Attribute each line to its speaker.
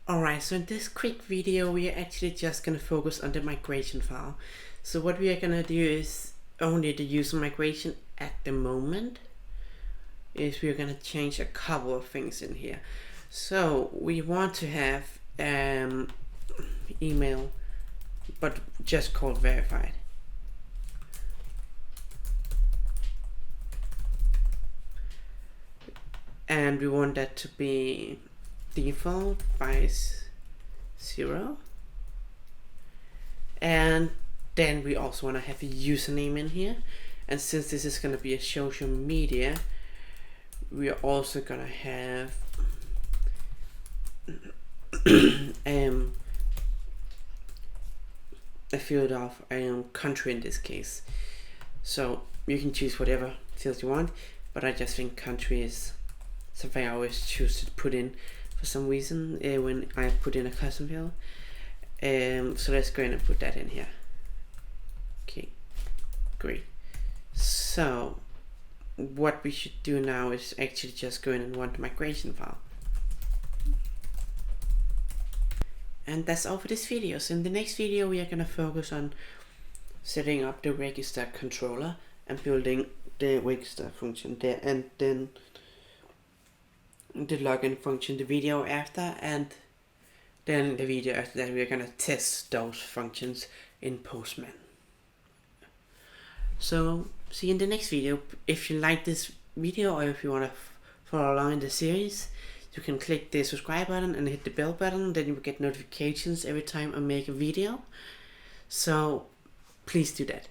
Speaker 1: Alright, so in this quick video we are actually just going to focus on the migration file. So what we are going to do is only the user migration at the moment. Is we're going to change a couple of things in here. So we want to have email, but just called verified. And we want that to be default by 0. And then we also want to have a username in here. And since this is going to be a social media, we are also going to have a field of country in this case. So you can choose whatever field you want, but I just think country is something I always choose to put in for some reason when I put in a custom field. So let's go in and put that in here. Okay, great. So what we should do now is actually just go in and run the migration file. And that's all for this video. So in the next video we are going to focus on setting up the register controller and building the register function there, and then the login function the video after, and then the video after that we are going to test those functions in Postman. So see you in the next video. If you like this video or if you want to follow along in the series, you can click the subscribe button and hit the bell button, then you will get notifications every time I make a video. So please do that.